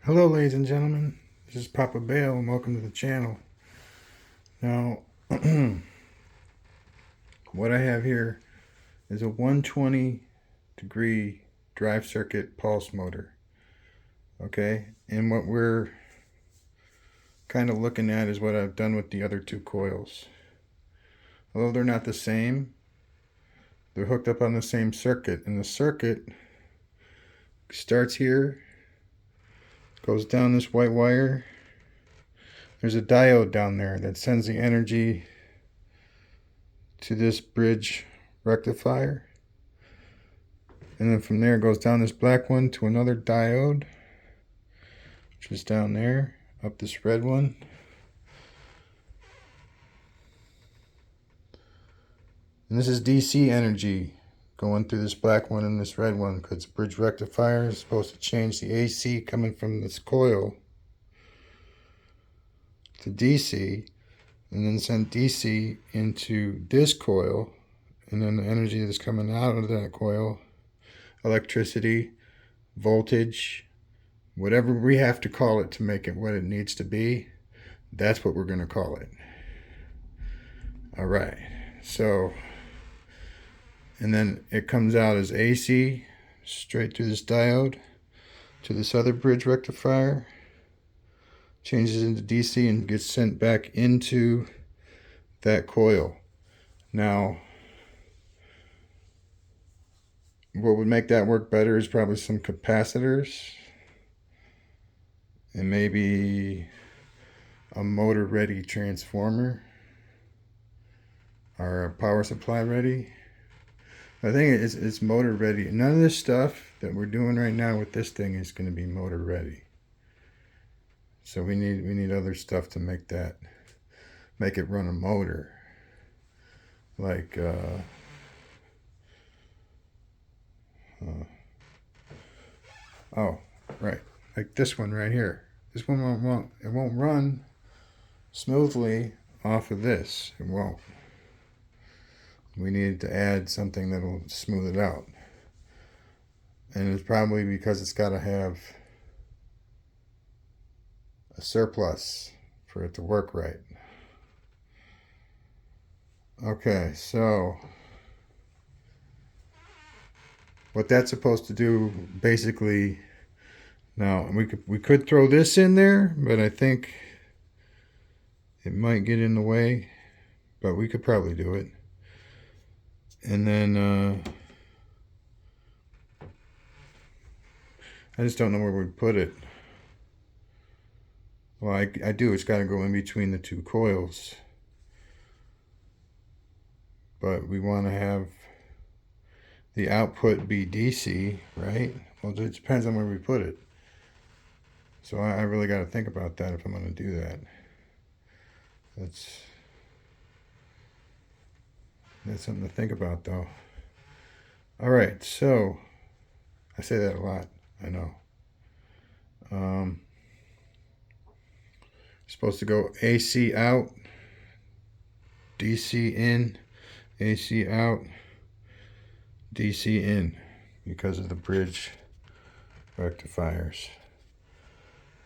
Hello ladies and gentlemen, this is Papa Bale and welcome to the channel. Now, what I have here is a 120 degree drive circuit pulse motor. Okay, and what we're kind of looking at is what I've done with the other two coils. Although they're not the same, they're hooked up on the same circuit, and the circuit starts here, goes down this white wire. There's a diode down there that sends the energy to this bridge rectifier, and then from there it goes down this black one to another diode, which is down there, up this red one, and this is DC energy going through this black one and this red one, because the bridge rectifier is supposed to change the AC coming from this coil to DC, and then send DC into this coil, and then the energy that's coming out of that coil, electricity, voltage, whatever we have to call it to make it what it needs to be, that's what we're going to call it. Alright, so, and then it comes out as AC straight through this diode to this other bridge rectifier, changes into DC and gets sent back into that coil. Now, what would make that work better is probably some capacitors and maybe a motor ready transformer or a power supply ready. I think it's motor ready. None of this stuff that we're doing right now with this thing is going to be motor ready. So we need other stuff to make it run a motor. Like oh, right, like this one right here. This one won't run smoothly off of this. It won't. We need to add something that'll smooth it out. And it's probably because it's got to have a surplus for it to work right. Okay, so what that's supposed to do basically, now we could throw this in there, but I think it might get in the way, but we could probably do it. And then I just don't know where we'd put it. Well, I do. It's got to go in between the two coils. But we want to have the output be DC, right? Well, it depends on where we put it. So I really got to think about that if I'm going to do that. That's something to think about, though. All right, so I say that a lot, I know. Supposed to go AC out, DC in, AC out, DC in, because of the bridge rectifiers.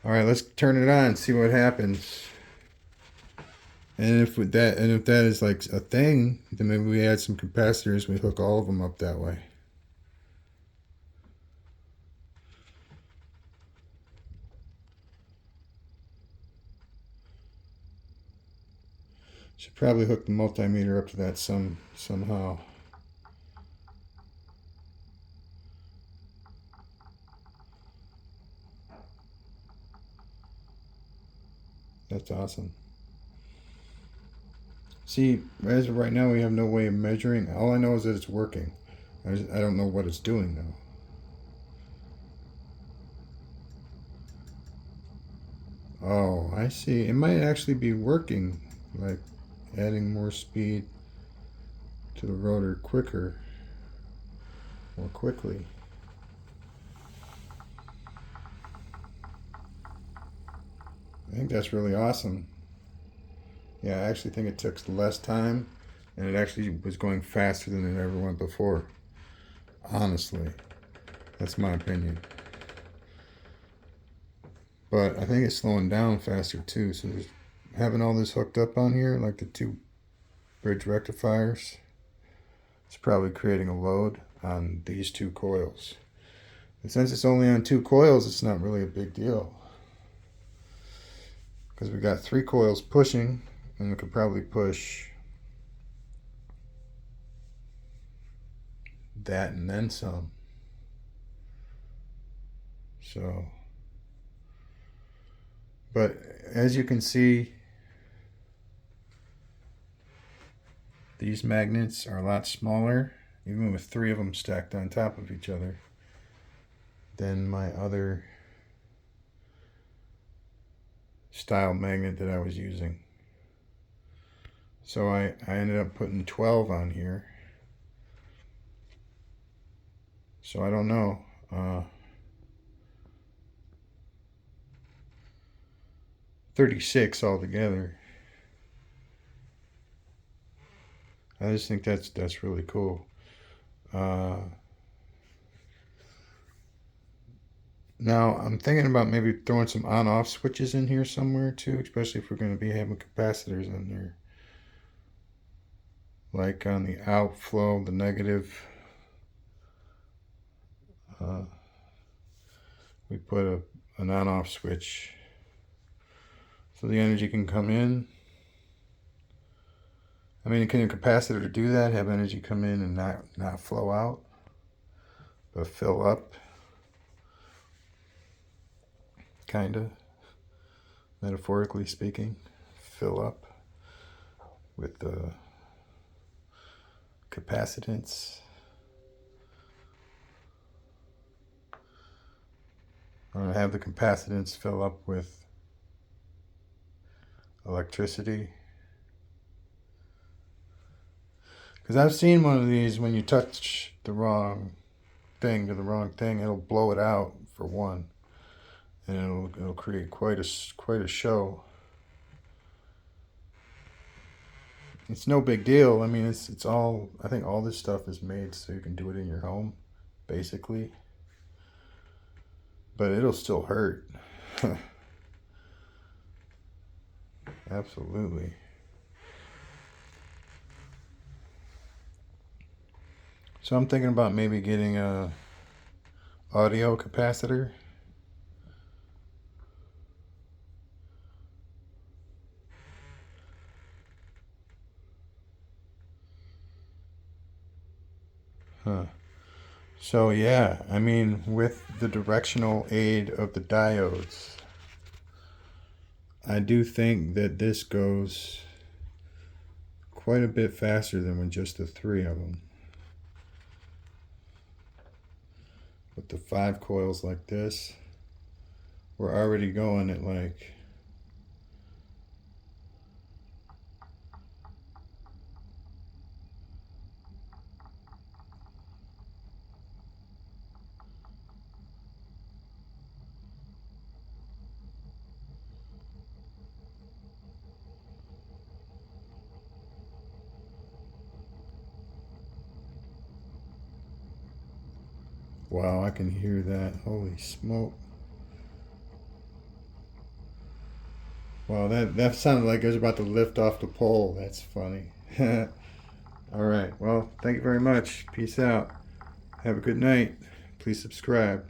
All right, let's turn it on and see what happens. And if that is like a thing, then maybe we add some capacitors. We hook all of them up that way. Should probably hook the multimeter up to that somehow. That's awesome. See, as of right now, we have no way of measuring. All I know is that it's working. I don't know what it's doing, though. Oh, I see. It might actually be working, like adding more speed to the rotor more quickly. I think that's really awesome. Yeah, I actually think it took less time, and it actually was going faster than it ever went before. Honestly, that's my opinion. but I think it's slowing down faster too. So there's, having all this hooked up on here, like the two bridge rectifiers, it's probably creating a load on these two coils. And since it's only on two coils, it's not really a big deal, because we got 3 coils pushing, and we could probably push that and then some. So, but as you can see, these magnets are a lot smaller, even with 3 of them stacked on top of each other, than my other style magnet that I was using. So I ended up putting 12 on here. So I don't know. 36 altogether. I just think that's really cool. Now I'm thinking about maybe throwing some on-off switches in here somewhere too, especially if we're going to be having capacitors in there. Like on the outflow, the negative, we put an on-off switch so the energy can come in. I mean, can a capacitor do that? Have energy come in and not flow out, but fill up? Kind of, metaphorically speaking, fill up with the capacitance. Or have the capacitance fill up with electricity. Because I've seen one of these, when you touch the wrong thing to the wrong thing, it'll blow it out for one, and it'll create quite a show. It's no big deal. I mean, it's all, I think all this stuff is made so you can do it in your home, basically. But it'll still hurt. Absolutely. So I'm thinking about maybe getting a audio capacitor. So yeah, I mean, with the directional aid of the diodes, I do think that this goes quite a bit faster than with just the 3 of them. With the 5 coils like this, we're already going at like wow, I can hear that. Holy smoke. Wow, that sounded like it was about to lift off the pole. That's funny. All right. Well, thank you very much. Peace out. Have a good night. Please subscribe.